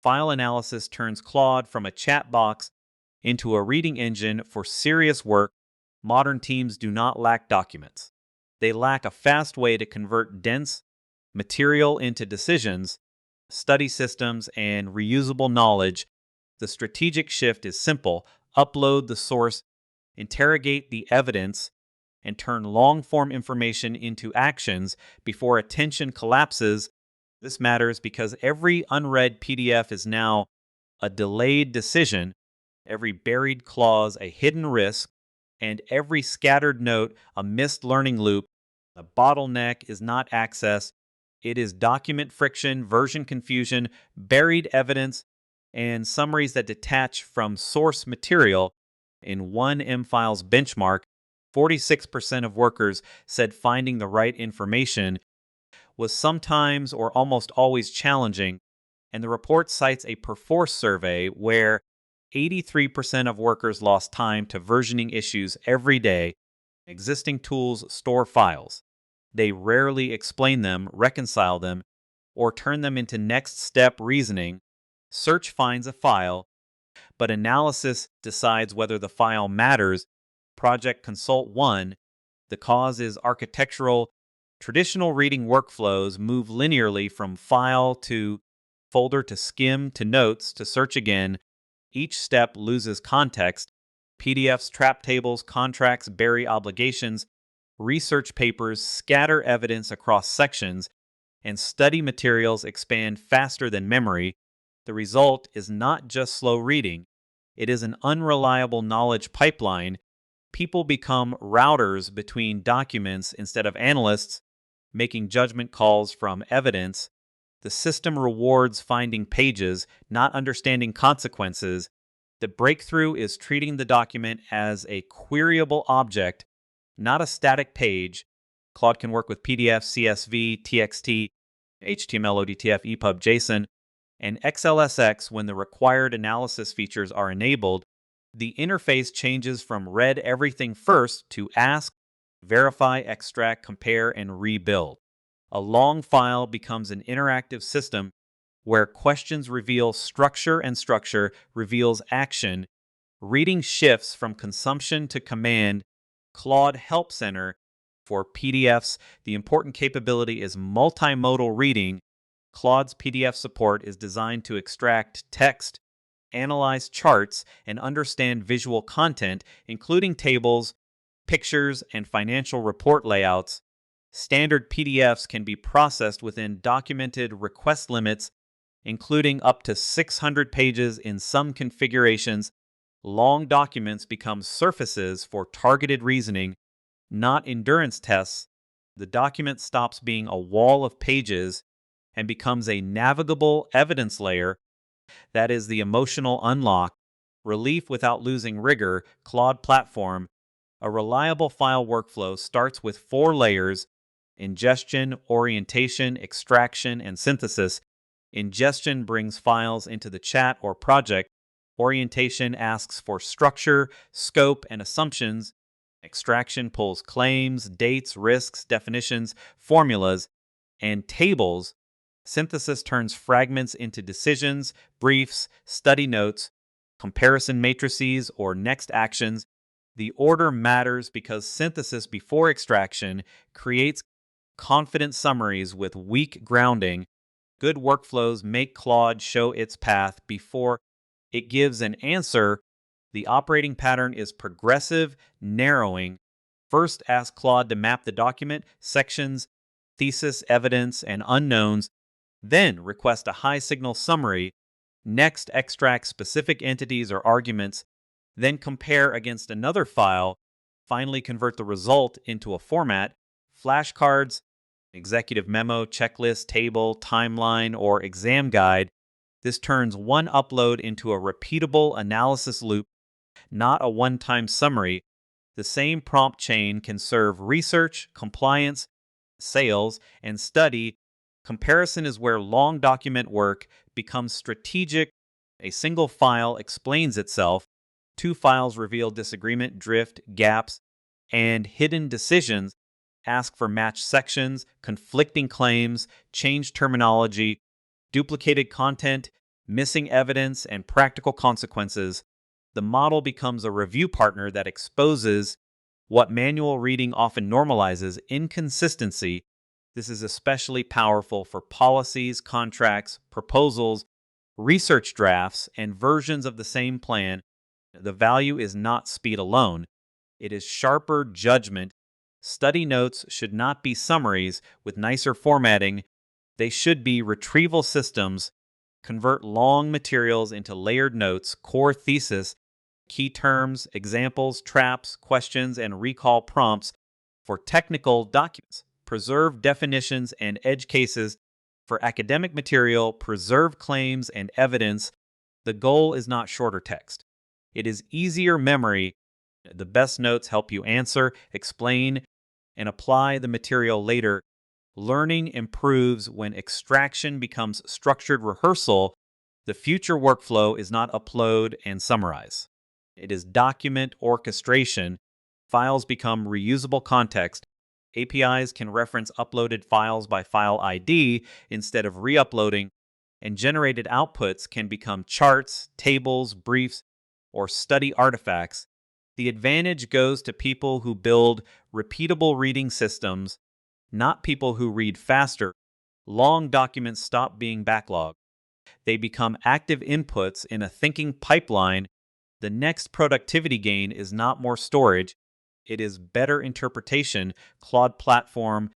File analysis turns Claude from a chat box into a reading engine for serious work. Modern teams do not lack documents. They lack a fast way to convert dense material into decisions, study systems, and reusable knowledge. The strategic shift is simple: upload the source, interrogate the evidence, and turn long form information into actions before attention collapses. This matters because every unread PDF is now a delayed decision, every buried clause a hidden risk, and every scattered note a missed learning loop. The bottleneck is not access, it is document friction, version confusion, buried evidence, and summaries that detach from source material. In one M-Files benchmark, 46% of workers said finding the right information was sometimes or almost always challenging, and the report cites a Perforce survey where 83% of workers lost time to versioning issues every day. Existing tools store files. They rarely explain them, reconcile them, or turn them into next step reasoning. Search finds a file, but analysis decides whether the file matters. Project Consult 1. The cause is architectural. Traditional reading workflows move linearly from file to folder to skim to notes to search again. Each step loses context. PDFs trap tables, contracts bury obligations, research papers scatter evidence across sections, and study materials expand faster than memory. The result is not just slow reading, it is an unreliable knowledge pipeline. People become routers between documents instead of analysts, making judgment calls from evidence. The system rewards finding pages, not understanding consequences. The breakthrough is treating the document as a queryable object, not a static page. Claude can work with PDF, CSV, TXT, HTML, ODTF, EPUB, JSON, and XLSX when the required analysis features are enabled. The interface changes from read everything first to ask, verify, extract, compare, and rebuild. A long file becomes an interactive system where questions reveal structure and structure reveals action. Reading shifts from consumption to command. Claude Help Center. For PDFs, the important capability is multimodal reading. Claude's PDF support is designed to extract text, analyze charts, and understand visual content, including tables, pictures, and financial report layouts. Standard PDFs can be processed within documented request limits, including up to 600 pages in some configurations. Long documents become surfaces for targeted reasoning, not endurance tests. The document stops being a wall of pages and becomes a navigable evidence layer. That is the emotional unlock. Relief without losing rigor. Claude Platform. A reliable file workflow starts with 4 layers: ingestion, orientation, extraction, and synthesis. Ingestion brings files into the chat or project. Orientation asks for structure, scope, and assumptions. Extraction pulls claims, dates, risks, definitions, formulas, and tables. Synthesis turns fragments into decisions, briefs, study notes, comparison matrices, or next actions. The order matters because synthesis before extraction creates confident summaries with weak grounding. Good workflows make Claude show its path before it gives an answer. The operating pattern is progressive narrowing. First, ask Claude to map the document, sections, thesis, evidence, and unknowns. Then, request a high-signal summary. Next, extract specific entities or arguments. Then, compare against another file. Finally, convert the result into a format: flashcards, executive memo, checklist, table, timeline, or exam guide. This turns one upload into a repeatable analysis loop, not a one-time summary. The same prompt chain can serve research, compliance, sales, and study. Comparison is where long document work becomes strategic. A single file explains itself. 2 files reveal disagreement, drift, gaps, and hidden decisions. Ask for matched sections, conflicting claims, change terminology, duplicated content, missing evidence, and practical consequences, the model becomes a review partner that exposes what manual reading often normalizes: inconsistency. This is especially powerful for policies, contracts, proposals, research drafts, and versions of the same plan. The value is not speed alone, it is sharper judgment. Study notes should not be summaries with nicer formatting, they should be retrieval systems. Convert long materials into layered notes, core thesis, key terms, examples, traps, questions, and recall prompts for technical documents. Preserve definitions and edge cases for academic material. Preserve claims and evidence. The goal is not shorter text, it is easier memory. The best notes help you answer, explain, and apply the material later. Learning improves when extraction becomes structured rehearsal. The future workflow is not upload and summarize, it is document orchestration. Files become reusable context. APIs can reference uploaded files by file ID instead of re uploading, and generated outputs can become charts, tables, briefs, or study artifacts. The advantage goes to people who build repeatable reading systems, not people who read faster. Long documents stop being backlogged, they become active inputs in a thinking pipeline. The next productivity gain is not more storage, it is better interpretation. Claude Platform